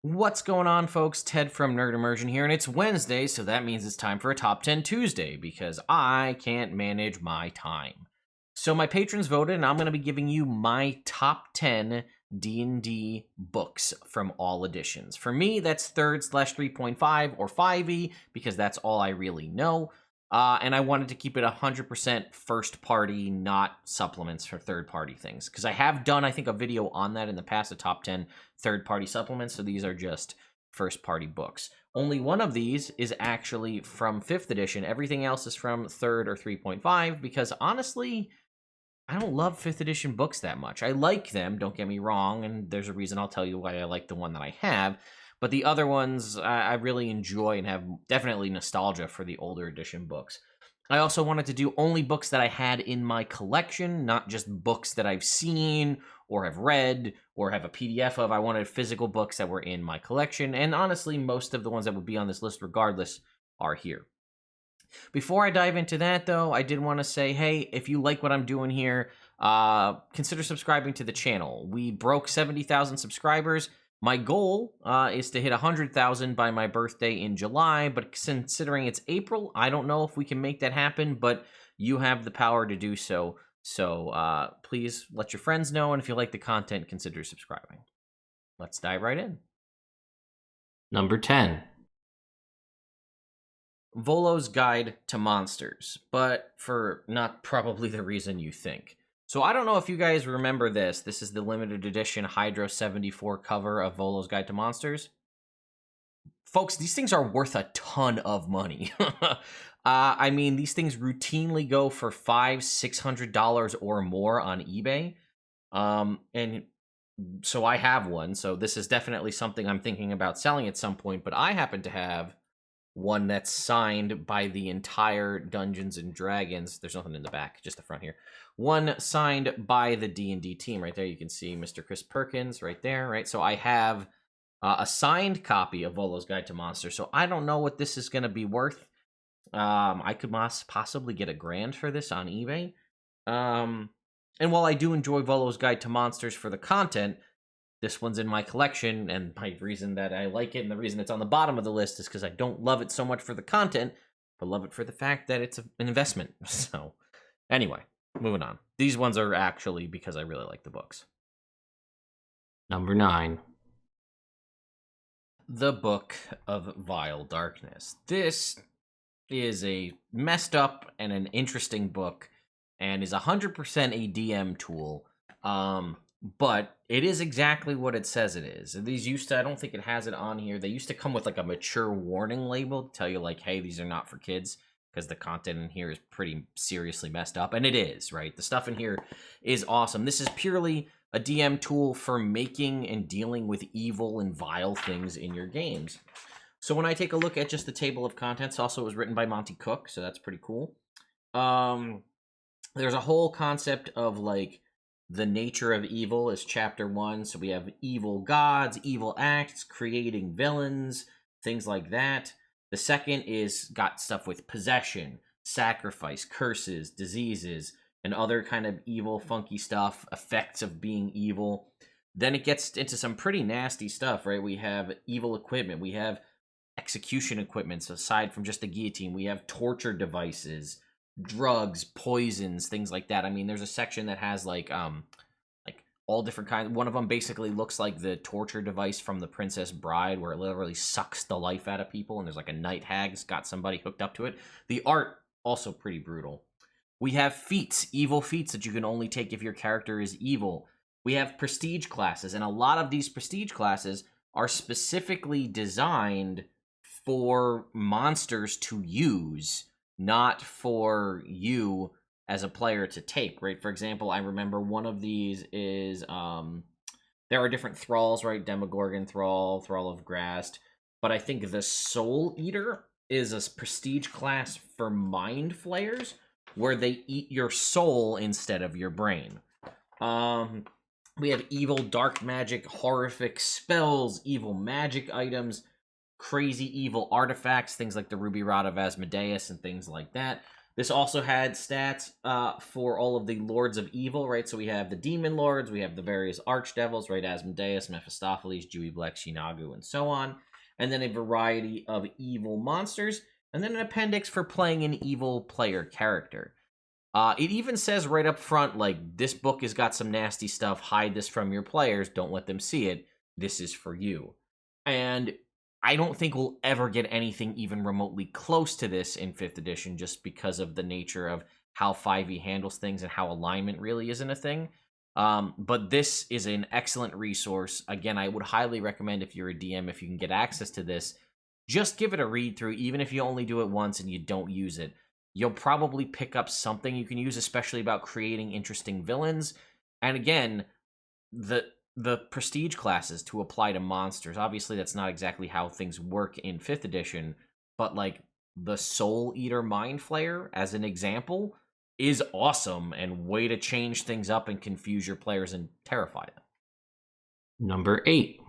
What's going on, folks? Ted from Nerd Immersion here, and it's Wednesday, so that means it's time for a Top 10 Tuesday, because I can't manage my time. So my patrons voted, and I'm going to be giving you my top 10 D&D books from all editions. For me, that's 3rd/3.5 or 5e, because that's all I really know. And I wanted to keep it 100% first party, not supplements for third party things. Because I have done, I think, a video on that in the past, a top 10 third party supplements. So these are just first party books. Only one of these is actually from 5th edition. Everything else is from 3rd or 3.5. Because honestly, I don't love 5th edition books that much. I like them, don't get me wrong. And there's a reason I'll tell you why I like the one that I have. But the other ones, I really enjoy and have definitely nostalgia for the older edition books. I also wanted to do only books that I had in my collection, not just books that I've seen or have read or have a PDF of. I wanted physical books that were in my collection. And honestly, most of the ones that would be on this list regardless are here. Before I dive into that, though, I did want to say, hey, if you like what I'm doing here, consider subscribing to the channel. We broke 70,000 subscribers. My goal is to hit 100,000 by my birthday in July, but considering it's April, I don't know if we can make that happen, but you have the power to do so. So please let your friends know, and if you like the content, consider subscribing. Let's dive right in. Number 10. Volo's Guide to Monsters, but for not probably the reason you think. So I don't know if you guys remember this. This is the limited edition Hydro 74 cover of Volo's Guide to Monsters. Folks, these things are worth a ton of money. I mean, these things routinely go for $500-$600 or more on eBay. And so I have one. So this is definitely something I'm thinking about selling at some point. But I happen to have one that's signed by the entire Dungeons and Dragons. There's nothing in the back, just the front here. One signed by the D&D team. Right there, you can see Mr. Chris Perkins right there, right? So I have a signed copy of Volo's Guide to Monsters. So I don't know what this is going to be worth. I could possibly get $1,000 for this on eBay. And while I do enjoy Volo's Guide to Monsters for the content, this one's in my collection, and my reason that I like it and the reason it's on the bottom of the list is because I don't love it so much for the content, but love it for the fact that it's an investment. So, anyway, moving on. These ones are actually because I really like the books. Number 9. The Book of Vile Darkness. This is a messed up and an interesting book, and is 100% a DM tool. But it is exactly what it says it is. These used to, I don't think it has it on here. They used to come with like a mature warning label to tell you like, hey, these are not for kids, because the content in here is pretty seriously messed up. And it is, right? The stuff in here is awesome. This is purely a DM tool for making and dealing with evil and vile things in your games. So when I take a look at just the table of contents, also it was written by Monty Cook, so that's pretty cool. There's a whole concept of like, the nature of evil is chapter 1. So we have evil gods, evil acts, creating villains, things like that. The second is got stuff with possession, sacrifice, curses, diseases, and other kind of evil, funky stuff, effects of being evil. Then it gets into some pretty nasty stuff, right? We have evil equipment. We have execution equipment. So aside from just the guillotine, we have torture devices, drugs, poisons, things like that. I mean, there's a section that has like all different kinds. One of them basically looks like the torture device from The Princess Bride, where it literally sucks the life out of people, and there's like a night hag's got somebody hooked up to it. The art also pretty brutal. We have feats, evil feats that you can only take if your character is evil. We have prestige classes, and a lot of these prestige classes are specifically designed for monsters to use, not for you as a player to take, right? For example, I remember one of these is, there are different thralls, right? Demogorgon Thrall, Thrall of Grast, but I think the Soul Eater is a prestige class for Mind Flayers, where they eat your soul instead of your brain. We have evil dark magic, horrific spells, evil magic items, crazy evil artifacts, things like the Ruby Rod of Asmodeus and things like that. This also had stats for all of the Lords of Evil, right? So we have the Demon Lords, we have the various Archdevils, right? Asmodeus, Mephistopheles, Dewey-Blex, Shinagu, and so on. And then a variety of evil monsters, and then an appendix for playing an evil player character. It even says right up front, like, this book has got some nasty stuff. Hide this from your players. Don't let them see it. This is for you. And I don't think we'll ever get anything even remotely close to this in 5th edition just because of the nature of how 5e handles things and how alignment really isn't a thing. But this is an excellent resource. Again, I would highly recommend if you're a DM, if you can get access to this, just give it a read through, even if you only do it once and you don't use it. You'll probably pick up something you can use, especially about creating interesting villains. And again, the prestige classes to apply to monsters. Obviously, that's not exactly how things work in 5th edition, but like the Soul Eater Mind Flayer, as an example, is awesome and way to change things up and confuse your players and terrify them. Number 8.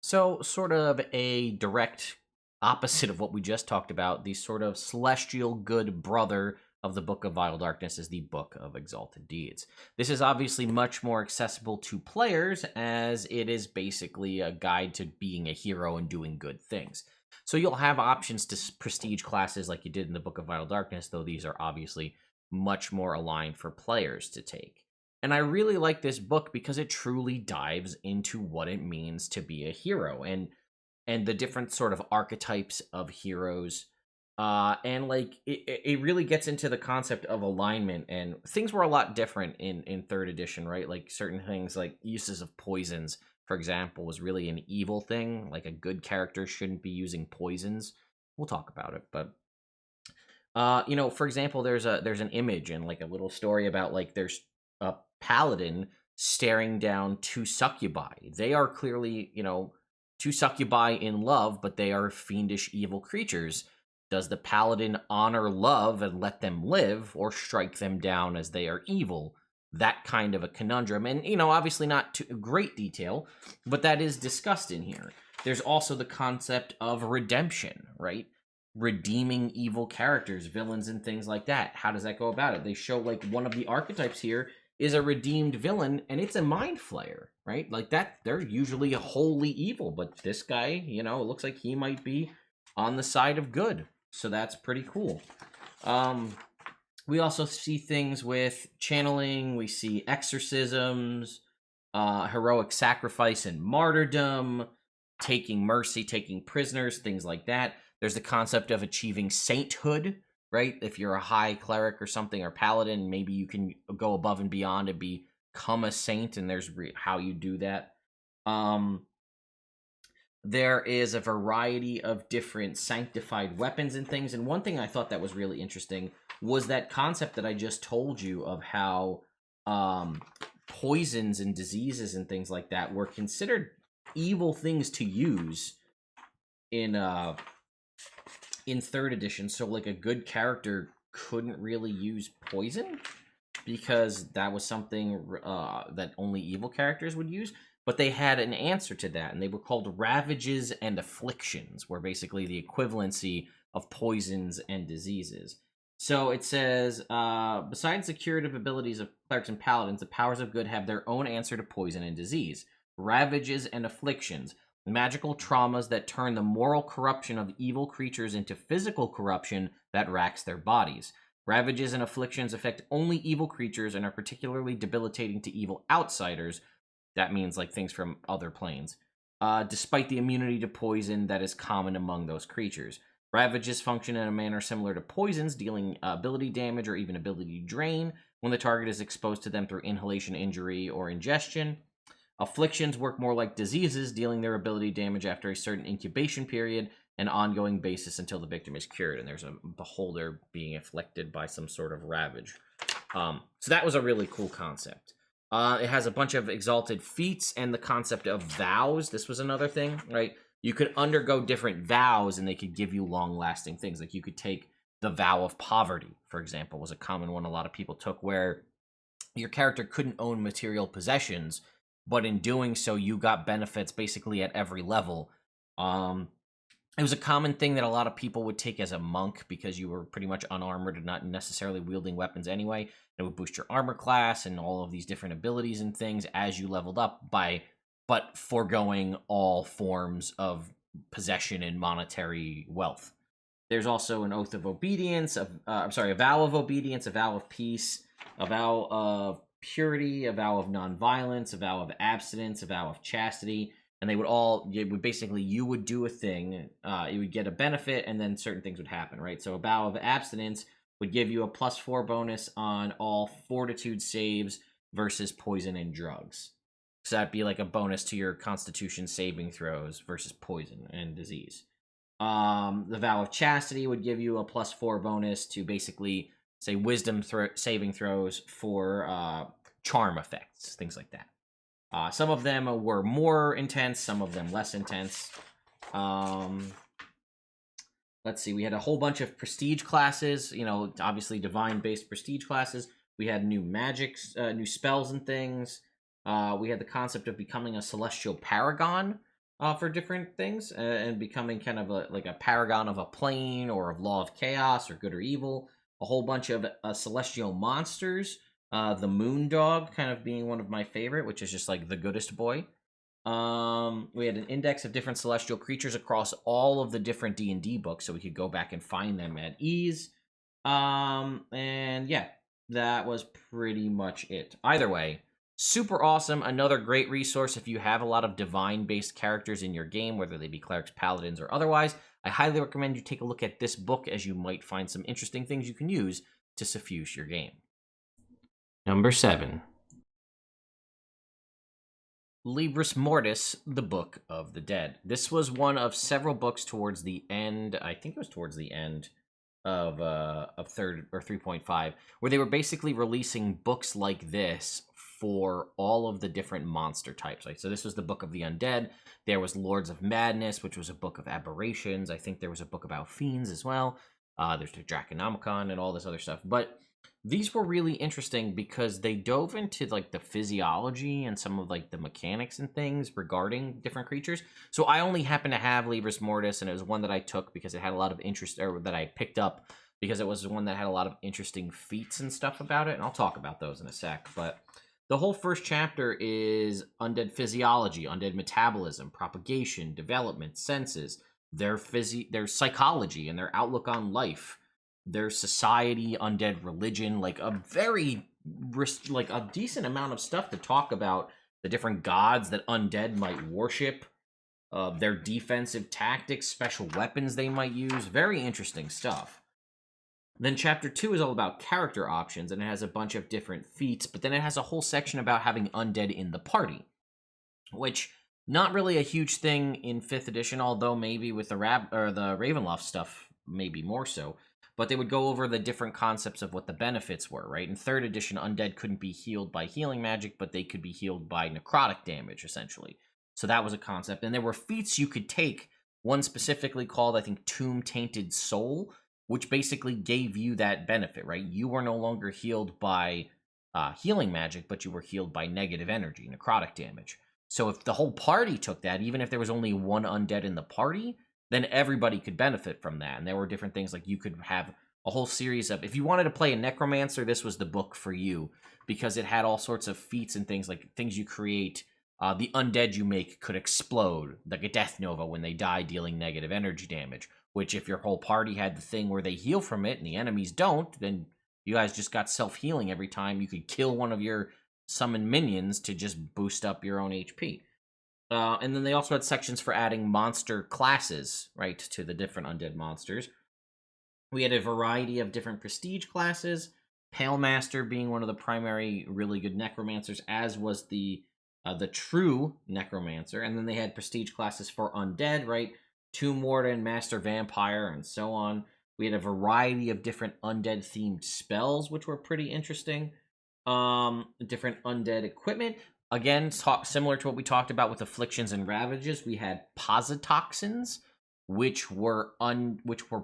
So, sort of a direct opposite of what we just talked about, the sort of celestial good brother of the Book of Vile Darkness is the Book of Exalted Deeds. This is obviously much more accessible to players, as it is basically a guide to being a hero and doing good things. So you'll have options to prestige classes like you did in the Book of Vile Darkness, though these are obviously much more aligned for players to take. And I really like this book because it truly dives into what it means to be a hero and the different sort of archetypes of heroes. And like it really gets into the concept of alignment, and things were a lot different in 3rd edition, right? Like certain things like uses of poisons, for example, was really an evil thing. Like a good character shouldn't be using poisons. We'll talk about it, but for example, there's an image and like a little story about like there's a paladin staring down 2 succubi. They are clearly, 2 succubi in love, but they are fiendish evil creatures. Does the paladin honor love and let them live, or strike them down as they are evil? That kind of a conundrum. And, obviously not to great detail, but that is discussed in here. There's also the concept of redemption, right? Redeeming evil characters, villains, and things like that. How does that go about it? They show, like, one of the archetypes here is a redeemed villain, and it's a mind flayer, right? Like that, they're usually wholly evil, but this guy, it looks like he might be on the side of good. So that's pretty cool. We also see things with channeling. We see exorcisms, heroic sacrifice and martyrdom, taking mercy, taking prisoners, things like that. There's the concept of achieving sainthood, right? If you're a high cleric or something, or paladin, maybe you can go above and beyond and become a saint, and there's how you do that. There is a variety of different sanctified weapons and things, and one thing I thought that was really interesting was that concept that I just told you of how poisons and diseases and things like that were considered evil things to use in 3rd edition. So like a good character couldn't really use poison because that was something that only evil characters would use. But they had an answer to that, and they were called ravages and afflictions, were basically the equivalency of poisons and diseases. So it says, besides the curative abilities of clerics and paladins, the powers of good have their own answer to poison and disease. Ravages and afflictions, magical traumas that turn the moral corruption of evil creatures into physical corruption that racks their bodies. Ravages and afflictions affect only evil creatures and are particularly debilitating to evil outsiders. That means like things from other planes. Despite the immunity to poison that is common among those creatures. Ravages function in a manner similar to poisons, dealing ability damage or even ability drain when the target is exposed to them through inhalation, injury, or ingestion. Afflictions work more like diseases, dealing their ability damage after a certain incubation period and ongoing basis until the victim is cured, and there's a beholder being afflicted by some sort of ravage. So that was a really cool concept. It has a bunch of exalted feats and the concept of vows. This was another thing, right? You could undergo different vows and they could give you long-lasting things. Like you could take the vow of poverty, for example, was a common one a lot of people took, where your character couldn't own material possessions, but in doing so, you got benefits basically at every level. It was a common thing that a lot of people would take as a monk because you were pretty much unarmored and not necessarily wielding weapons anyway. It would boost your armor class and all of these different abilities and things as you leveled up but foregoing all forms of possession and monetary wealth. There's also an oath of obedience, a vow of obedience, a vow of peace, a vow of purity, a vow of nonviolence, a vow of abstinence, a vow of chastity, and you would do a thing, you would get a benefit, and then certain things would happen, right? So a vow of abstinence would give you a +4 bonus on all fortitude saves versus poison and drugs. So that'd be like a bonus to your constitution saving throws versus poison and disease. The vow of chastity would give you a +4 bonus to basically say wisdom saving throws for charm effects, things like that. Some of them were more intense, some of them less intense. Let's see, we had a whole bunch of prestige classes, obviously divine-based prestige classes. We had new magics, new spells and things. We had the concept of becoming a celestial paragon for different things, and becoming kind of like a paragon of a plane or of law of chaos or good or evil. A whole bunch of celestial monsters. The moon dog kind of being one of my favorite, which is just like the goodest boy. We had an index of different celestial creatures across all of the different D&D books, so we could go back and find them at ease. And yeah, that was pretty much it. Either way, super awesome. Another great resource if you have a lot of divine-based characters in your game, whether they be clerics, paladins, or otherwise. I highly recommend you take a look at this book, as you might find some interesting things you can use to suffuse your game. Number 7. Libris Mortis, the Book of the Dead. This was one of several books towards the end, I think it was towards the end of 3rd or 3.5, where they were basically releasing books like this for all of the different monster types. So this was the Book of the Undead. There was Lords of Madness, which was a book of aberrations. I think there was a book about fiends as well. There's the Draconomicon and all this other stuff. But these were really interesting because they dove into like the physiology and some of like the mechanics and things regarding different creatures. So I only happen to have Libris Mortis, and it was one that I took because it had a lot of interest, or that I picked up because it was one that had a lot of interesting feats and stuff about it. And I'll talk about those in a sec. But the whole first chapter is undead physiology, undead metabolism, propagation, development, senses, their psychology and their outlook on life, their society, undead religion, like a decent amount of stuff to talk about the different gods that undead might worship, their defensive tactics, special weapons they might use. Very interesting stuff. Then chapter 2 is all about character options, and it has a bunch of different feats, but then it has a whole section about having undead in the party, which not really a huge thing in 5th edition, although maybe with the Ravenloft stuff, maybe more so. But they would go over the different concepts of what the benefits were, right? In 3rd edition, undead couldn't be healed by healing magic, but they could be healed by necrotic damage, essentially. So that was a concept. And there were feats you could take, one specifically called, I think, Tomb Tainted Soul, which basically gave you that benefit, right? You were no longer healed by healing magic, but you were healed by negative energy, necrotic damage. So if the whole party took that, even if there was only one undead in the party, then everybody could benefit from that. And there were different things, like you could have a whole series of, if you wanted to play a necromancer, this was the book for you, because it had all sorts of feats and things, like things you create. The undead you make could explode, like a death nova when they die, dealing negative energy damage, which if your whole party had the thing where they heal from it and the enemies don't, then you guys just got self-healing every time. You could kill one of your summoned minions to just boost up your own HP. And then they also had sections for adding monster classes, right, to the different undead monsters. We had a variety of different prestige classes, Pale Master being one of the primary really good necromancers, as was the true necromancer. And then they had prestige classes for undead, right, Tomb Warden, Master Vampire, and so on. We had a variety of different undead-themed spells, which were pretty interesting. Different undead equipment. Again, similar to what we talked about with afflictions and ravages, we had positoxins, which were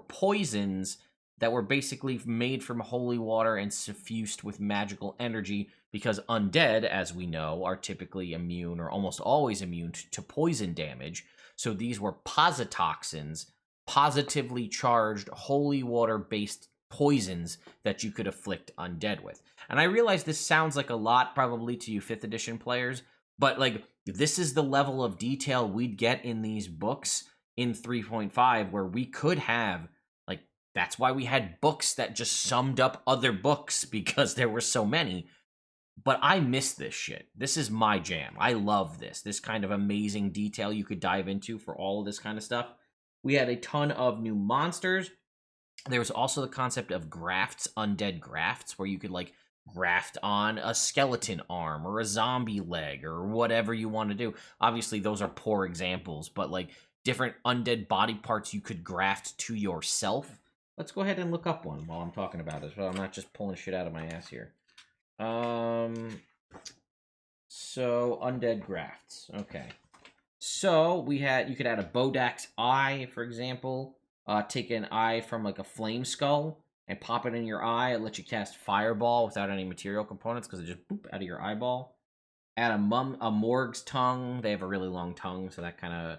poisons that were basically made from holy water and suffused with magical energy, because undead, as we know, are typically immune, or almost always immune, to poison damage. So these were positoxins positively charged holy water-based poisons that you could afflict undead with. And I realize this sounds like a lot probably to you 5th edition players, but like this is the level of detail we'd get in these books in 3.5 where we could have like that's why we had books that just summed up other books because there were so many. But I miss this shit. This is my jam. I love this kind of amazing detail you could dive into for all of this kind of stuff. We had a ton of new monsters. There was also the concept of grafts, undead grafts, where you could like graft on a skeleton arm or a zombie leg or whatever you want to do. Obviously, those are poor examples, but like different undead body parts you could graft to yourself. Let's go ahead and look up one while I'm talking about it, so I'm not just pulling shit out of my ass here. So undead grafts. Okay. So you could add a Bodak's eye, for example. Take an eye from like a flame skull and pop it in your eye. It lets you cast fireball without any material components because it just boop out of your eyeball. Add a Morg's tongue. They have a really long tongue, so that kind of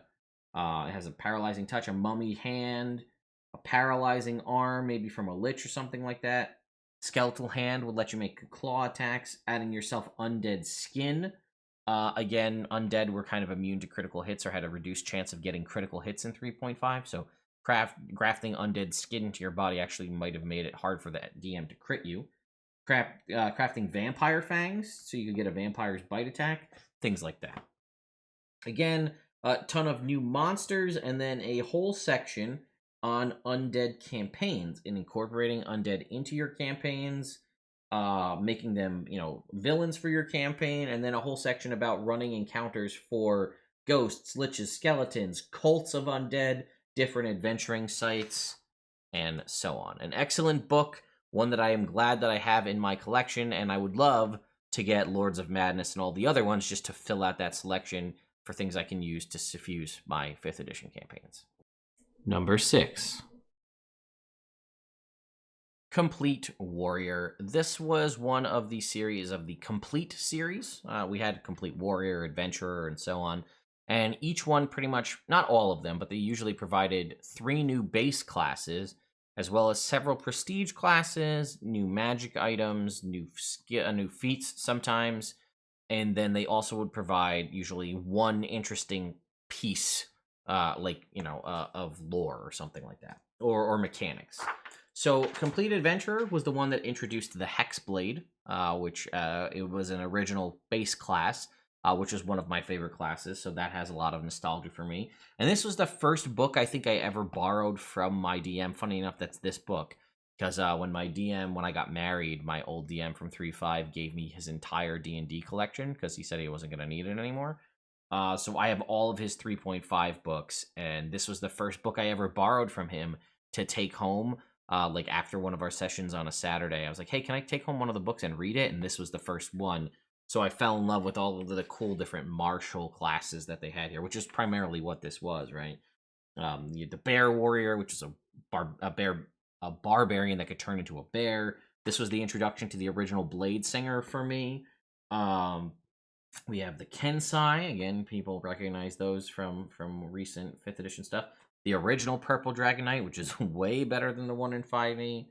it has a paralyzing touch. A mummy hand, a paralyzing arm, maybe from a lich or something like that. Skeletal hand would let you make claw attacks, adding yourself undead skin. Again, undead were kind of immune to critical hits or had a reduced chance of getting critical hits in 3.5, so grafting undead skin into your body actually might have made it hard for the DM to crit you. Crafting vampire fangs, so you could get a vampire's bite attack, things like that. Again, a ton of new monsters, and then a whole section on undead campaigns and incorporating undead into your campaigns, making them, villains for your campaign, and then a whole section about running encounters for ghosts, liches, skeletons, cults of undead, different adventuring sites, and so on. An excellent book, one that I am glad that I have in my collection, and I would love to get Lords of Madness and all the other ones just to fill out that selection for things I can use to suffuse my 5th edition campaigns. Number 6. Complete Warrior. This was one of the series of the Complete series. We had Complete Warrior, Adventurer, and so on. And each one pretty much, not all of them, but they usually provided 3 new base classes, as well as several prestige classes, new magic items, new feats sometimes. And then they also would provide usually one interesting piece of lore or something like that, or mechanics. So Complete Adventurer was the one that introduced the Hexblade, which it was an original base class, which was one of my favorite classes, so that has a lot of nostalgia for me. And this was the first book I think I ever borrowed from my DM. Funny enough, that's this book, because when I got married, my old DM from 3.5 gave me his entire D&D collection, because he said he wasn't going to need it anymore. So I have all of his 3.5 books, and this was the first book I ever borrowed from him to take home. Like after one of our sessions on a Saturday, I was like, hey, can I take home one of the books and read it? And this was the first one. So I fell in love with all of the cool different martial classes that they had here, which is primarily what this was, right? You had the Bear Warrior, which is a barbarian that could turn into a bear. This was the introduction to the original Blade Singer for me. We have the Kensai. Again, people recognize those from recent 5th edition stuff. The original Purple Dragon Knight, which is way better than the one in 5e.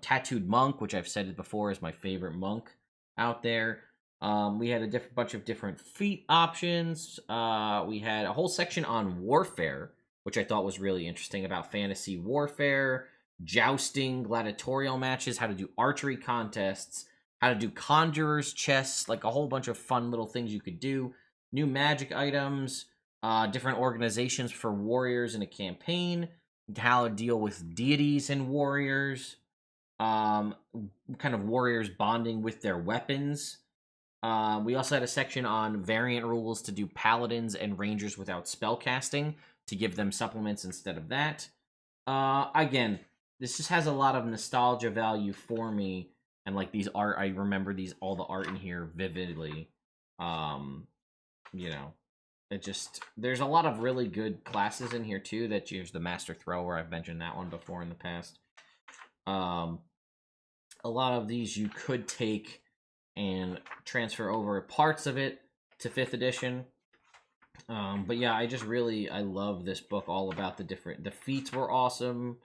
Tattooed Monk, which I've said before is my favorite monk out there. We had a bunch of different feat options. We had a whole section on warfare, which I thought was really interesting, about fantasy warfare, jousting, gladiatorial matches, how to do archery contests, how to do conjurer's chests, like a whole bunch of fun little things you could do. New magic items, different organizations for warriors in a campaign, how to deal with deities and warriors, kind of warriors bonding with their weapons. We also had a section on variant rules to do paladins and rangers without spellcasting, to give them supplements instead of that. Again, this just has a lot of nostalgia value for me. And like these art, I remember all the art in here vividly. There's a lot of really good classes in here too. That use the Master Thrower. I've mentioned that one before in the past. A lot of these you could take and transfer over parts of it to 5th edition. But yeah, I love this book. All about the feats were awesome.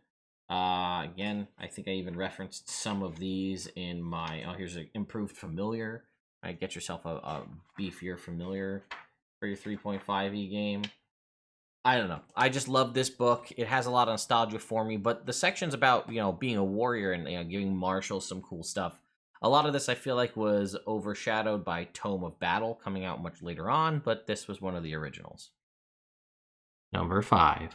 Again, I think I even referenced some of these in my. Oh, here's an improved familiar. Get yourself a beefier familiar for your 3.5e game. I don't know. I just love this book. It has a lot of nostalgia for me, but the sections about being a warrior and giving Marshall some cool stuff. A lot of this I feel like was overshadowed by Tome of Battle coming out much later on, but this was one of the originals. Number 5.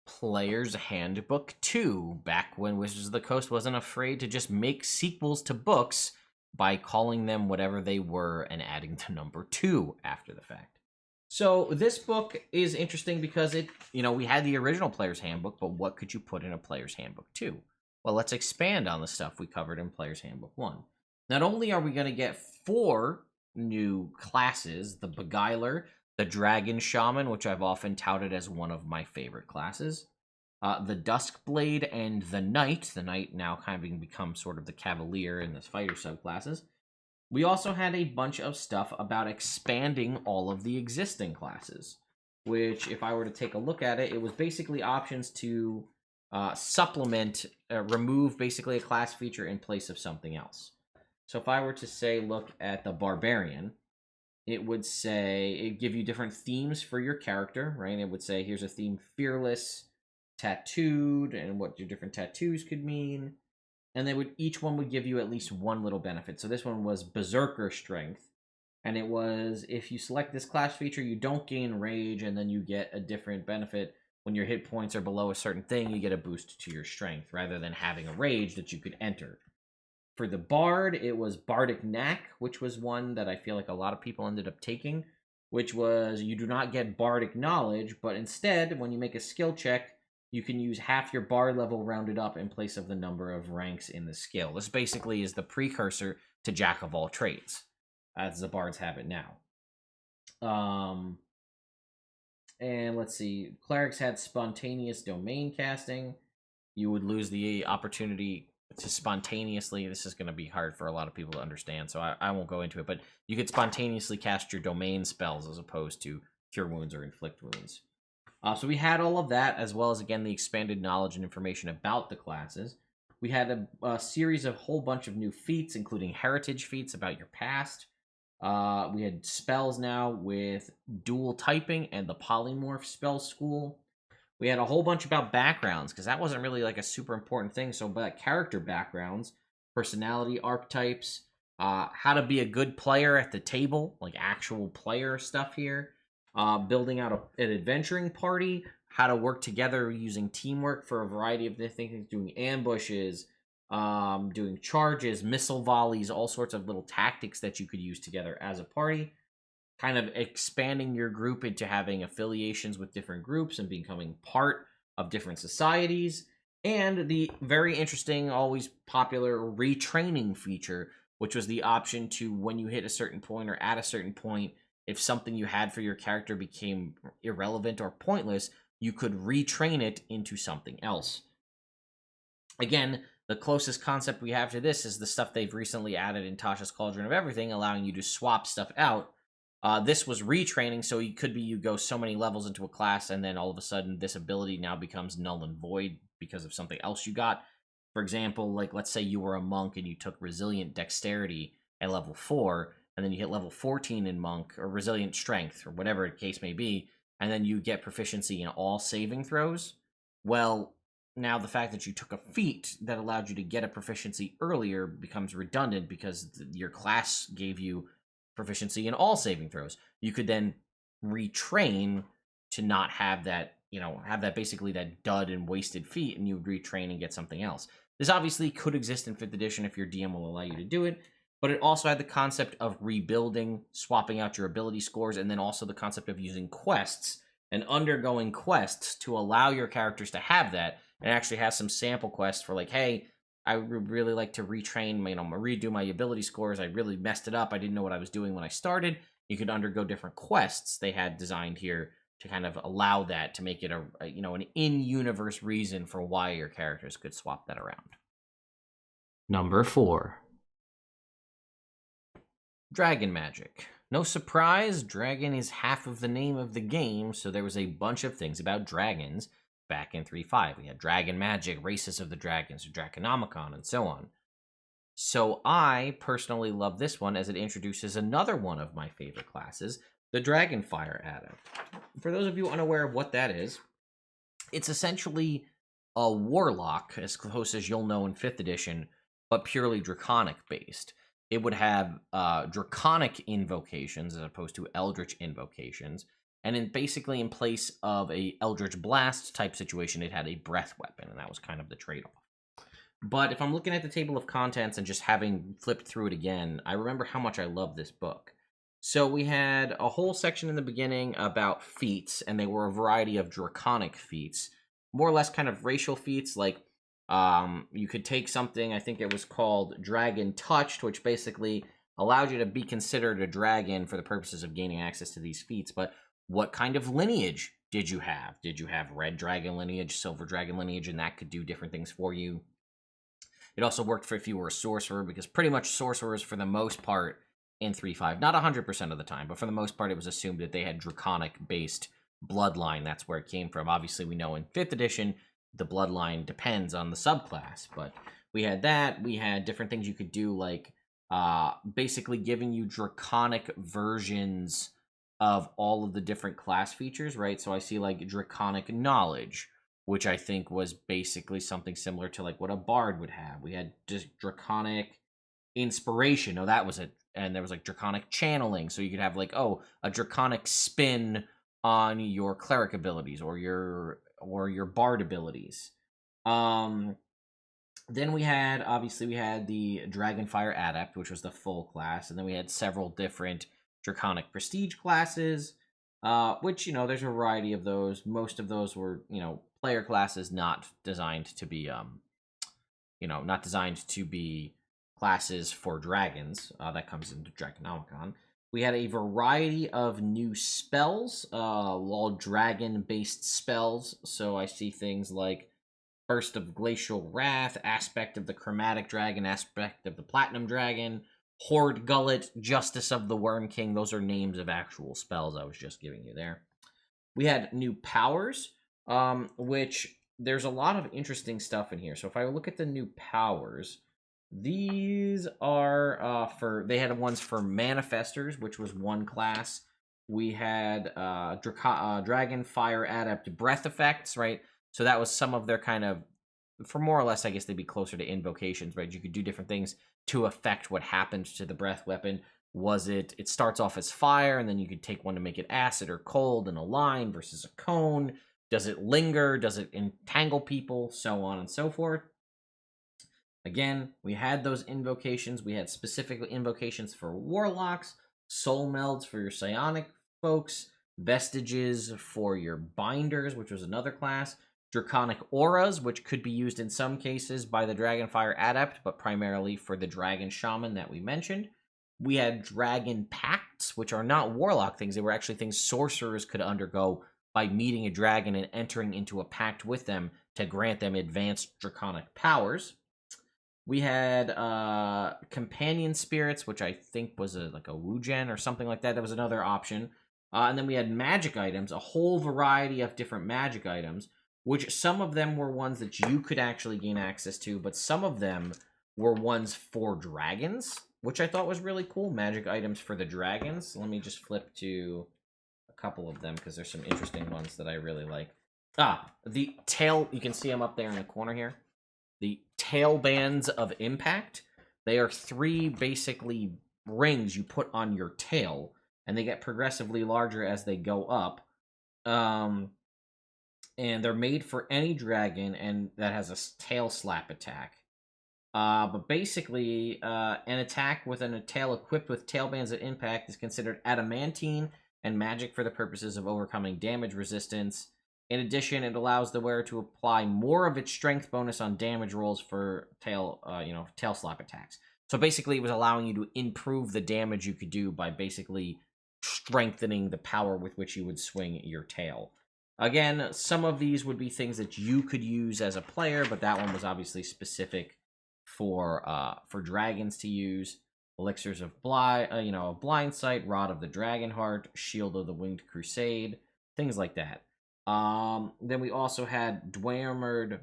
Player's Handbook 2, back when Wizards of the Coast wasn't afraid to just make sequels to books by calling them whatever they were and adding the number 2 after the fact. So this book is interesting because we had the original Player's Handbook, but what could you put in a Player's Handbook 2? Well, let's expand on the stuff we covered in Player's Handbook 1. Not only are we going to get 4 new classes, the Beguiler, the Dragon Shaman, which I've often touted as one of my favorite classes, the Duskblade, and the Knight. The Knight now kind of become sort of the Cavalier in the fighter subclasses. We also had a bunch of stuff about expanding all of the existing classes, which, if I were to take a look at it, it was basically options to remove basically a class feature in place of something else. So if I were to say, look at the Barbarian, it would give you different themes for your character, right? It would say, here's a theme: fearless, tattooed, and what your different tattoos could mean. And each one would give you at least one little benefit. So this one was Berserker Strength. And it was, if you select this class feature, you don't gain rage, and then you get a different benefit. When your hit points are below a certain thing, you get a boost to your strength, rather than having a rage that you could enter. For the Bard, it was Bardic Knack, which was one that I feel like a lot of people ended up taking, which was you do not get Bardic Knowledge, but instead, when you make a skill check, you can use half your Bard level rounded up in place of the number of ranks in the skill. This basically is the precursor to Jack of all trades, as the Bards have it now. And let's see, Clerics had spontaneous domain casting. You would lose the opportunity to spontaneously, this is going to be hard for a lot of people to understand, so I won't go into it, but you could spontaneously cast your domain spells as opposed to cure wounds or inflict wounds. So we had all of that, as well as, again, the expanded knowledge and information about the classes. We had a series of whole bunch of new feats, including heritage feats about your past. We had spells now with dual typing and the polymorph spell school. We had a whole bunch about backgrounds, because that wasn't really like a super important thing. So about character backgrounds, personality archetypes, how to be a good player at the table, like actual player stuff here. Building out an adventuring party, how to work together using teamwork for a variety of different things, doing ambushes, doing charges, missile volleys, all sorts of little tactics that you could use together as a party. Kind of expanding your group into having affiliations with different groups and becoming part of different societies. And the very interesting, always popular retraining feature, which was the option to, when you hit a certain point or at a certain point, if something you had for your character became irrelevant or pointless, you could retrain it into something else. Again, the closest concept we have to this is the stuff they've recently added in Tasha's Cauldron of Everything, allowing you to swap stuff out. This was retraining, so you go so many levels into a class, and then all of a sudden this ability now becomes null and void because of something else you got. For example, like, let's say you were a monk and you took Resilient Dexterity at level 4, and then you hit level 14 in Monk, or Resilient Strength, or whatever the case may be, and then you get proficiency in all saving throws. Well, now the fact that you took a feat that allowed you to get a proficiency earlier becomes redundant, because your class gave you proficiency in all saving throws. You could then retrain to not have that, basically that dud and wasted feat, and you would retrain and get something else. This obviously could exist in 5th edition if your DM will allow you to do it, but it also had the concept of rebuilding, swapping out your ability scores, and then also the concept of using quests and undergoing quests to allow your characters to have that. And it actually has some sample quests for, like, hey, I would really like to retrain, redo my ability scores. I really messed it up. I didn't know what I was doing when I started. You could undergo different quests they had designed here to kind of allow that, to make it an in-universe reason for why your characters could swap that around. Number 4. Dragon Magic. No surprise, dragon is half of the name of the game, so there was a bunch of things about dragons back in 3.5. We had dragon magic, races of the dragons, Draconomicon, and so on. So I personally love this one as it introduces another one of my favorite classes, the Dragonfire Adept. For those of you unaware of what that is, it's essentially a warlock, as close as you'll know in 5th edition, but purely draconic based. It would have draconic invocations as opposed to eldritch invocations, and basically in place of a eldritch blast type situation, it had a breath weapon, and that was kind of the trade-off. But if I'm looking at the table of contents and just having flipped through it again, I remember how much I love this book. So we had a whole section in the beginning about feats, and they were a variety of draconic feats, more or less kind of racial feats, like you could take something, I think it was called Dragon Touched, which basically allowed you to be considered a dragon for the purposes of gaining access to these feats. But what kind of lineage did you have? Did you have red dragon lineage, silver dragon lineage, and that could do different things for you? It also worked for if you were a sorcerer, because pretty much sorcerers, for the most part, in 3.5, not 100% of the time, but for the most part, it was assumed that they had draconic-based bloodline. That's where it came from. Obviously, we know in 5th edition, the bloodline depends on the subclass, but we had that. We had different things you could do, like basically giving you draconic versions of all of the different class features, right? So I see like draconic knowledge, which I think was basically something similar to like what a bard would have. We had just draconic inspiration. Oh, that was it. And there was like draconic channeling. So you could have like, oh, a draconic spin on your cleric abilities or your bard abilities. Then we had the Dragonfire Adept, which was the full class, and then we had several different draconic prestige classes, which, there's a variety of those. Most of those were, player classes not designed to be classes for dragons. That comes into Draconomicon. We had a variety of new spells, all dragon-based spells. So I see things like Burst of Glacial Wrath, Aspect of the Chromatic Dragon, Aspect of the Platinum Dragon, Horde Gullet, Justice of the Worm King. Those are names of actual spells I was just giving you there. We had new powers, which there's a lot of interesting stuff in here. So if I look at the new powers, these are they had ones for manifestors, which was one class. We had Dragonfire Adept breath effects, right? So that was some of their kind of, for more or less, I guess they'd be closer to invocations, right? You could do different things to affect what happened to the breath weapon. It starts off as fire, and then you could take one to make it acid or cold, and a line versus a cone. Does it linger? Does it entangle people? So on and so forth. Again, we had those invocations. We had specific invocations for warlocks, soul melds for your psionic folks, vestiges for your binders, which was another class, draconic auras, which could be used in some cases by the Dragonfire Adept, but primarily for the dragon shaman that we mentioned. We had dragon pacts, which are not warlock things. They were actually things sorcerers could undergo by meeting a dragon and entering into a pact with them to grant them advanced draconic powers. We had companion spirits, which I think was like a Wujen or something like that. That was another option. And then we had magic items, a whole variety of different magic items, which some of them were ones that you could actually gain access to, but some of them were ones for dragons, which I thought was really cool. Magic items for the dragons. Let me just flip to a couple of them because there's some interesting ones that I really like. The tail, you can see them up there in the corner here. The tail bands of impact. They are 3 basically rings you put on your tail, and they get progressively larger as they go up. And they're made for any dragon, and that has a tail slap attack. But basically, an attack with a tail equipped with tail bands of impact is considered adamantine and magic for the purposes of overcoming damage resistance. In addition, it allows the wearer to apply more of its strength bonus on damage rolls for tail slap attacks. So basically, it was allowing you to improve the damage you could do by basically strengthening the power with which you would swing your tail. Again, some of these would be things that you could use as a player, but that one was obviously specific for dragons to use. Elixirs of Blind Sight, Rod of the Dragonheart, Shield of the Winged Crusade, things like that. Then we also had Dweomered,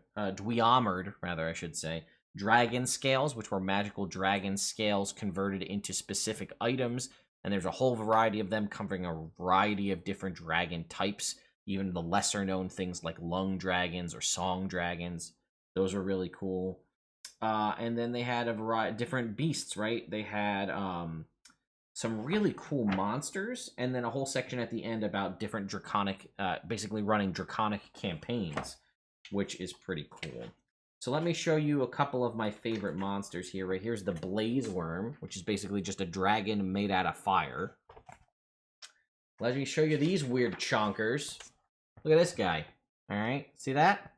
rather, I should say, dragon scales, which were magical dragon scales converted into specific items. And there's a whole variety of them covering a variety of different dragon types, even the lesser known things like lung dragons or song dragons. Those were really cool. And then they had a variety different beasts, right? They had some really cool monsters, and then a whole section at the end about different draconic, basically running draconic campaigns, which is pretty cool. So let me show you a couple of my favorite monsters here. Right here's the Blaze Worm, which is basically just a dragon made out of fire. Let me show you these weird chonkers. Look at this guy. All right, see that?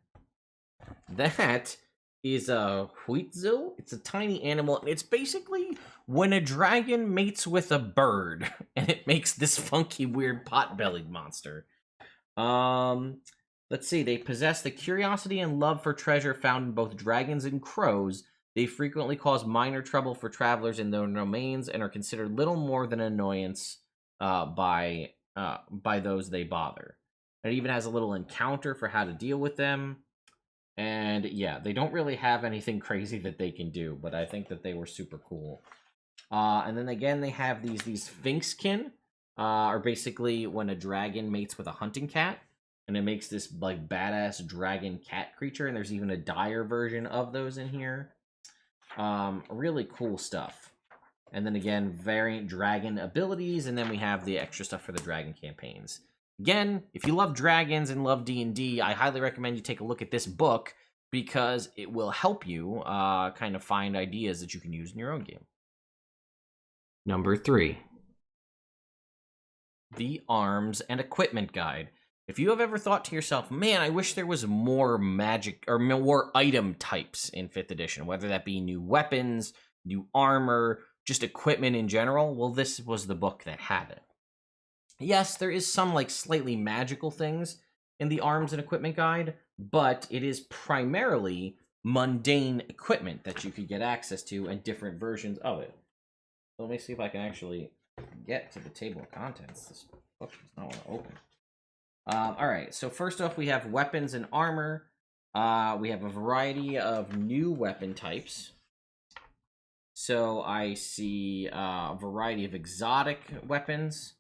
That is a Huitzil. It's a tiny animal. It's basically when a dragon mates with a bird, and it makes this funky, weird pot-bellied monster. Let's see. They possess the curiosity and love for treasure found in both dragons and crows. They frequently cause minor trouble for travelers in their domains and are considered little more than an annoyance by those they bother. It even has a little encounter for how to deal with them. And yeah, they don't really have anything crazy that they can do, but I think that they were super cool. And then again, they have these Sphinxkin, are basically when a dragon mates with a hunting cat, and it makes this like badass dragon cat creature. And there's even a dire version of those in here. Really cool stuff. And then again, variant dragon abilities, and then we have the extra stuff for the dragon campaigns. Again, if you love dragons and love D&D, I highly recommend you take a look at this book because it will help you kind of find ideas that you can use in your own game. Number 3. The Arms and Equipment Guide. If you have ever thought to yourself, man, I wish there was more magic or more item types in 5th edition, whether that be new weapons, new armor, just equipment in general, well, this was the book that had it. Yes, there is some like slightly magical things in the Arms and Equipment Guide, but it is primarily mundane equipment that you could get access to and different versions of it. So let me see if I can actually get to the table of contents. This book does not want to open. All right, so first off, we have weapons and armor. We have a variety of new weapon types. So I see a variety of exotic weapons,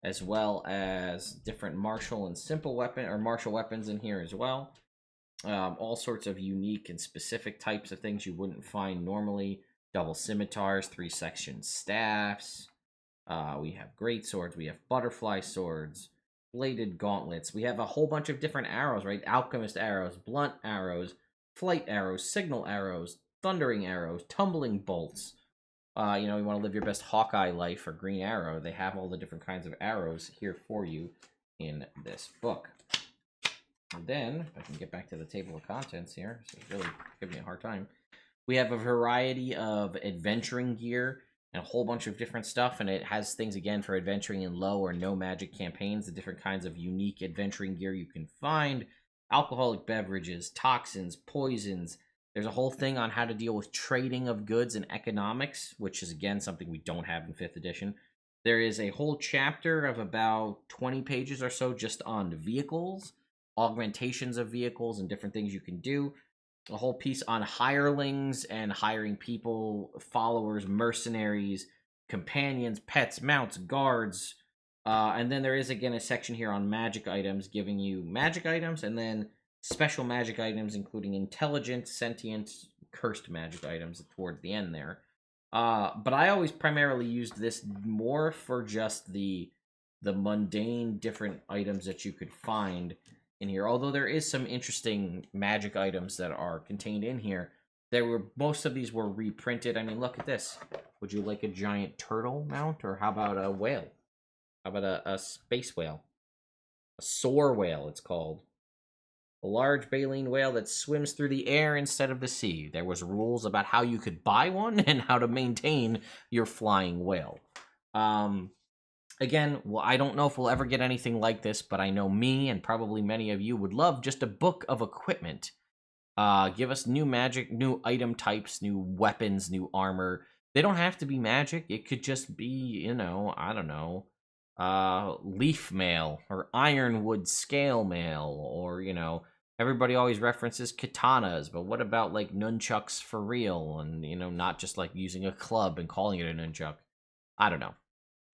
as well as different martial and simple weapon or martial weapons in here as well. All sorts of unique and specific types of things you wouldn't find normally. Double scimitars, 3-section staffs. We have great swords. We have butterfly swords, bladed gauntlets. We have a whole bunch of different arrows, right? Alchemist arrows, blunt arrows, flight arrows, signal arrows, thundering arrows, tumbling bolts. You want to live your best Hawkeye life or Green Arrow. They have all the different kinds of arrows here for you in this book. And then, if I can get back to the table of contents here, so it's really giving me a hard time. We have a variety of adventuring gear and a whole bunch of different stuff, and it has things, again, for adventuring in low or no magic campaigns, the different kinds of unique adventuring gear you can find, alcoholic beverages, toxins, poisons. There's a whole thing on how to deal with trading of goods and economics, which is, again, something we don't have in 5th edition. There is a whole chapter of about 20 pages or so just on vehicles, augmentations of vehicles, and different things you can do. A whole piece on hirelings and hiring people, followers, mercenaries, companions, pets, mounts, guards. And then there is, again, a section here on magic items, giving you magic items, and then special magic items, including intelligent, sentient, cursed magic items towards the end there. But I always primarily used this more for just the mundane different items that you could find in here. Although there is some interesting magic items that are contained in here. Most of these were reprinted. I mean, look at this. Would you like a giant turtle mount, or how about a whale? How about a space whale? A soar whale, it's called. A large baleen whale that swims through the air instead of the sea. There was rules about how you could buy one and how to maintain your flying whale. Again, well, I don't know if we'll ever get anything like this, but I know me and probably many of you would love just a book of equipment. Give us new magic, new item types, new weapons, new armor. They don't have to be magic. It could just be, you know, I don't know, leaf mail or ironwood scale mail, or, you know, everybody always references katanas, but what about like nunchucks for real? And, you know, not just like using a club and calling it a nunchuck. I don't know.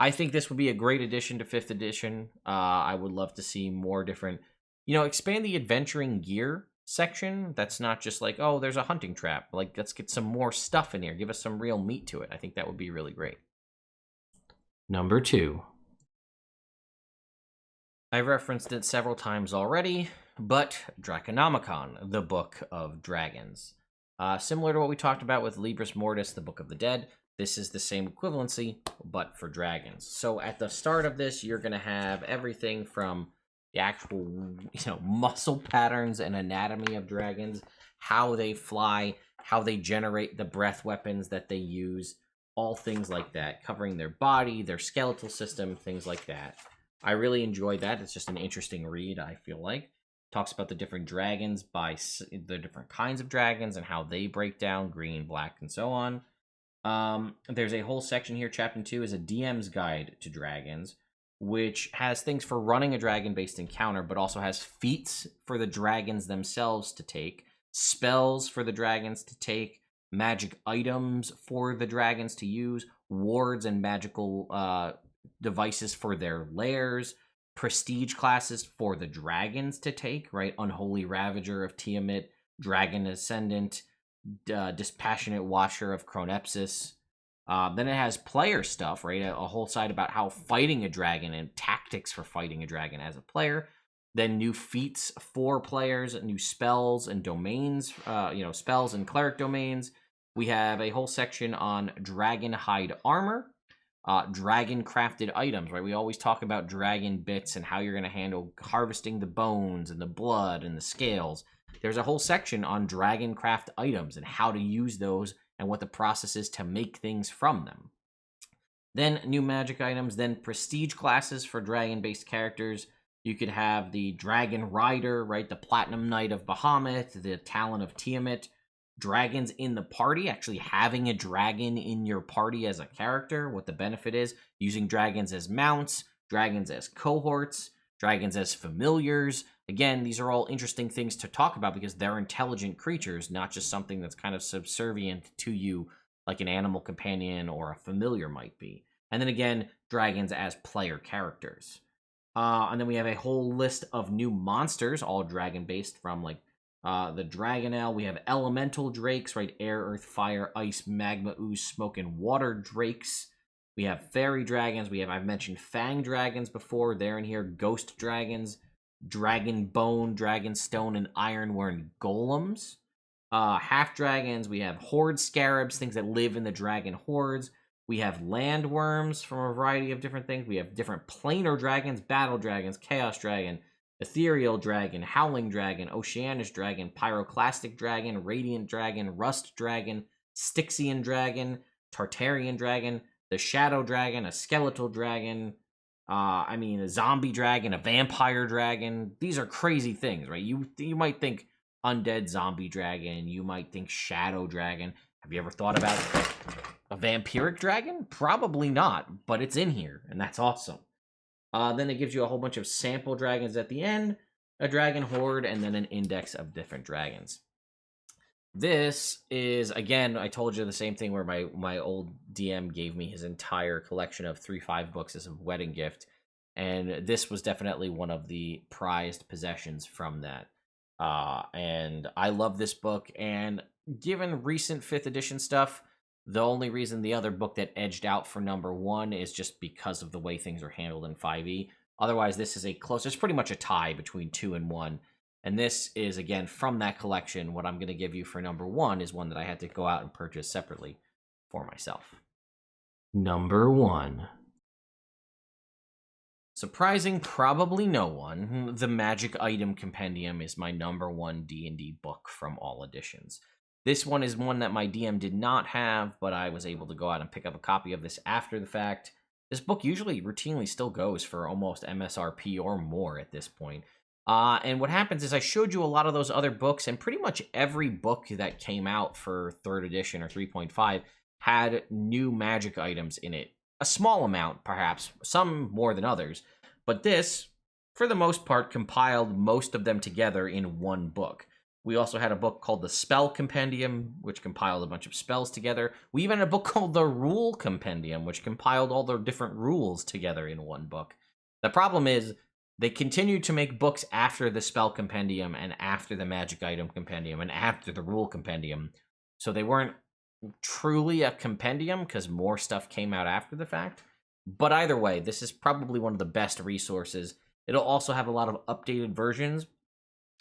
I think this would be a great addition to 5th edition. I would love to see more different, you know, expand the adventuring gear section. That's not just like, oh, there's a hunting trap. Like, let's get some more stuff in here. Give us some real meat to it. I think that would be really great. Number 2. I've referenced it several times already, but Draconomicon, the Book of Dragons. Similar to what we talked about with Libris Mortis, the Book of the Dead, this is the same equivalency, but for dragons. So at the start of this, you're going to have everything from the actual, you know, muscle patterns and anatomy of dragons, how they fly, how they generate the breath weapons that they use, all things like that, covering their body, their skeletal system, things like that. I really enjoyed that. It's just an interesting read, I feel like. Talks about the different dragons by the different kinds of dragons and how they break down, green, black, and so on. There's a whole section here. Chapter 2 is a DM's guide to dragons, which has things for running a dragon-based encounter, but also has feats for the dragons themselves to take, spells for the dragons to take, magic items for the dragons to use, wards and magical devices for their lairs, prestige classes for the dragons to take, right? Unholy Ravager of Tiamat, Dragon Ascendant, Dispassionate Watcher of Chronepsis. Then it has player stuff, right? A whole side about how fighting a dragon and tactics for fighting a dragon as a player. Then new feats for players, new spells and domains, spells and cleric domains. We have a whole section on dragon hide armor, dragon crafted items, right? We always talk about dragon bits and how you're going to handle harvesting the bones and the blood and the scales. There's a whole section on dragon craft items and how to use those and what the process is to make things from them. Then new magic items, then prestige classes for dragon-based characters. You could have the Dragon Rider, right? The Platinum Knight of Bahamut, the Talon of Tiamat. Dragons in the party, actually having a dragon in your party as a character, what the benefit is, using dragons as mounts, dragons as cohorts, dragons as familiars. Again, these are all interesting things to talk about because they're intelligent creatures, not just something that's kind of subservient to you like an animal companion or a familiar might be. And then again, dragons as player characters. And then we have a whole list of new monsters, all dragon-based, from like the Dragonel. We have elemental drakes, right? Air, earth, fire, ice, magma, ooze, smoke, and water drakes. We have fairy dragons. I've mentioned fang dragons before. They're in here. Ghost dragons, dragon bone, dragon stone, and ironworn golems. Half dragons. We have horde scarabs, things that live in the dragon hordes. We have land worms from a variety of different things. We have different planar dragons, battle dragons, chaos dragon, ethereal dragon, howling dragon, oceanus dragon, pyroclastic dragon, radiant dragon, rust dragon, Styxian dragon, Tartarian dragon, the shadow dragon, a skeletal dragon, a zombie dragon, a vampire dragon. These are crazy things, right? You might think undead zombie dragon, you might think shadow dragon. Have you ever thought about a vampiric dragon? Probably not, but it's in here, and that's awesome. Then it gives you a whole bunch of sample dragons at the end, a dragon horde, and then an index of different dragons. This is, again, I told you the same thing where my old DM gave me his entire collection of 3-5 books as a wedding gift, and this was definitely one of the prized possessions from that. And I love this book, and given recent 5th edition stuff, the only reason the other book that edged out for number 1 is just because of the way things are handled in 5e. Otherwise, this is it's pretty much a tie between 2 and 1. And this is, again, from that collection. What I'm going to give you for number 1 is one that I had to go out and purchase separately for myself. Number 1. Surprising probably no one, the Magic Item Compendium is my number 1 D&D book from all editions. This one is one that my DM did not have, but I was able to go out and pick up a copy of this after the fact. This book usually routinely still goes for almost MSRP or more at this point. And what happens is I showed you a lot of those other books, and pretty much every book that came out for 3rd edition or 3.5 had new magic items in it. A small amount, perhaps, some more than others, but this, for the most part, compiled most of them together in one book. We also had a book called the Spell Compendium, which compiled a bunch of spells together. We even had a book called the Rule Compendium, which compiled all the different rules together in one book. The problem is, they continued to make books after the Spell Compendium and after the Magic Item Compendium and after the Rule Compendium. So they weren't truly a compendium because more stuff came out after the fact. But either way, this is probably one of the best resources. It'll also have a lot of updated versions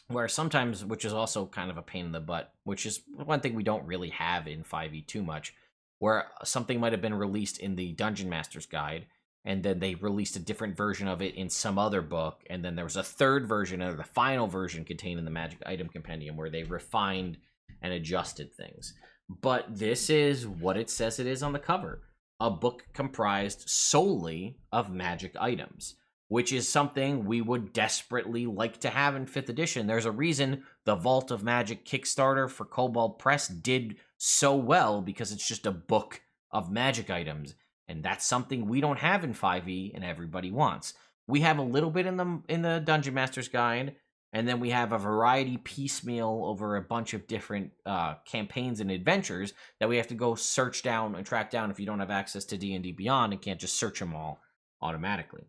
where sometimes, which is also kind of a pain in the butt, which is one thing we don't really have in 5e too much, where something might have been released in the Dungeon Master's Guide, and then they released a different version of it in some other book, and then there was a third version, or the final version contained in the Magic Item Compendium, where they refined and adjusted things. But this is what it says it is on the cover. A book comprised solely of magic items, which is something we would desperately like to have in 5th edition. There's a reason the Vault of Magic Kickstarter for Kobold Press did so well, because it's just a book of magic items. And that's something we don't have in 5e and everybody wants. We have a little bit in the Dungeon Master's Guide, and then we have a variety piecemeal over a bunch of different campaigns and adventures that we have to go search down and track down if you don't have access to D&D Beyond and can't just search them all automatically.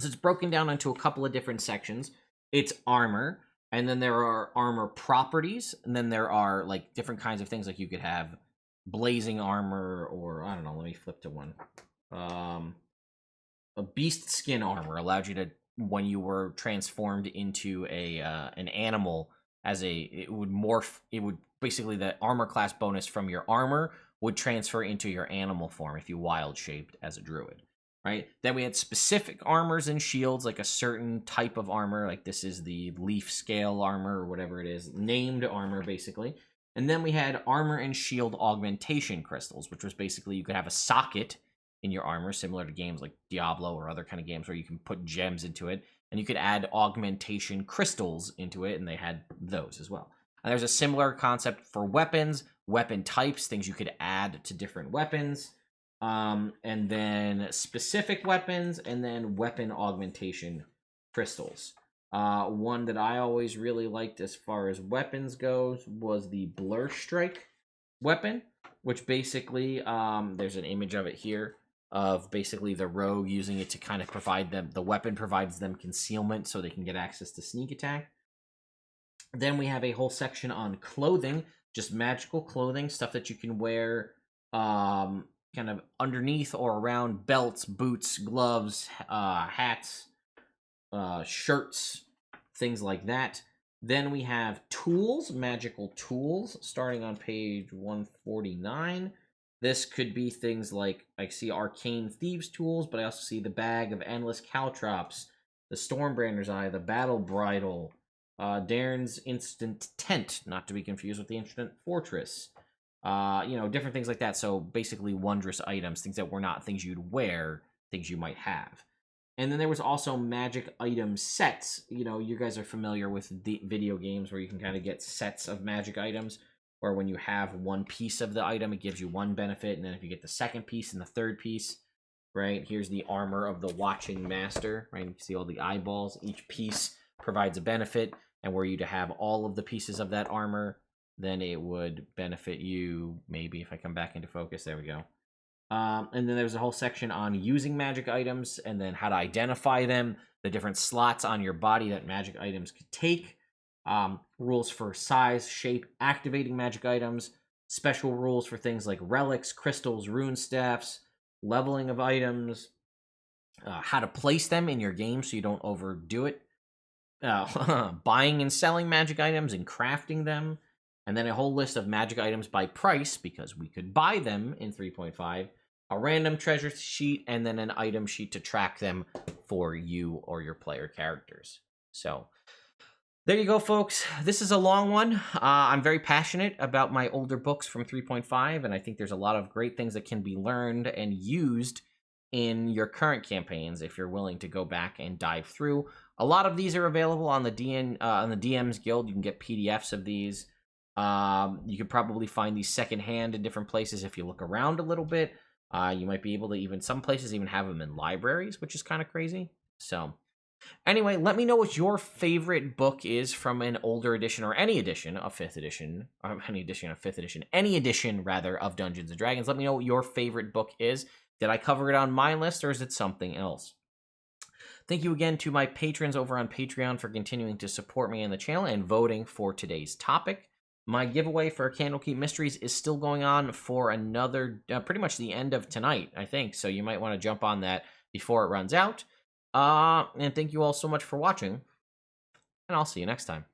So it's broken down into a couple of different sections. It's armor, and then there are armor properties, and then there are like different kinds of things, like you could have blazing armor, or I don't know, let me flip to one. A beast skin armor allowed you to, when you were transformed into an animal, it would morph. It would basically, the armor class bonus from your armor would transfer into your animal form if you wild shaped as a druid. Right? Then we had specific armors and shields, like a certain type of armor, like this is the leaf scale armor or whatever it is, named armor basically. And then we had armor and shield augmentation crystals, which was basically you could have a socket in your armor, similar to games like Diablo or other kind of games where you can put gems into it, and you could add augmentation crystals into it, and they had those as well. And there's a similar concept for weapons, weapon types, things you could add to different weapons. And then specific weapons, and then weapon augmentation crystals. One that I always really liked as far as weapons goes was the Blur Strike weapon, which basically, there's an image of it here, of basically the rogue using it to kind of provide them, the weapon provides them concealment so they can get access to sneak attack. Then we have a whole section on clothing, just magical clothing, stuff that you can wear, kind of underneath or around belts, boots, gloves, hats, shirts, things like that. Then we have tools, magical tools, starting on page 149. This could be things like, I see Arcane Thieves tools, but I also see the Bag of Endless Caltrops, the Stormbrander's Eye, the Battle Bridle, Darren's Instant Tent, not to be confused with the Instant Fortress. Different things like that. So basically wondrous items, things that were not things you'd wear, things you might have. And then there was also magic item sets. You guys are familiar with the video games where you can kind of get sets of magic items, where when you have one piece of the item, it gives you one benefit. And then if you get the second piece and the third piece, right, here's the armor of the Watching Master, right? You can see all the eyeballs. Each piece provides a benefit. And were you to have all of the pieces of that armor, then it would benefit you, maybe, if I come back into focus. There we go. And then there's a whole section on using magic items, and then how to identify them, the different slots on your body that magic items could take, rules for size, shape, activating magic items, special rules for things like relics, crystals, rune staffs, leveling of items, how to place them in your game so you don't overdo it, buying and selling magic items and crafting them, and then a whole list of magic items by price, because we could buy them in 3.5, a random treasure sheet, and then an item sheet to track them for you or your player characters. So there you go, folks. This is a long one. I'm very passionate about my older books from 3.5, and I think there's a lot of great things that can be learned and used in your current campaigns if you're willing to go back and dive through. A lot of these are available on the DM's Guild. You can get PDFs of these. You could probably find these secondhand in different places if you look around a little bit. You might be able to even, some places even have them in libraries, which is kind of crazy. So anyway, let me know what your favorite book is from an older edition or any edition of 5th edition, or any edition of 5th edition, any edition rather of Dungeons and Dragons. Let me know what your favorite book is. Did I cover it on my list or is it something else? Thank you again to my patrons over on Patreon for continuing to support me and the channel and voting for today's topic. My giveaway for Candlekeep Mysteries is still going on for another, pretty much the end of tonight, I think. So you might want to jump on that before it runs out. And thank you all so much for watching. And I'll see you next time.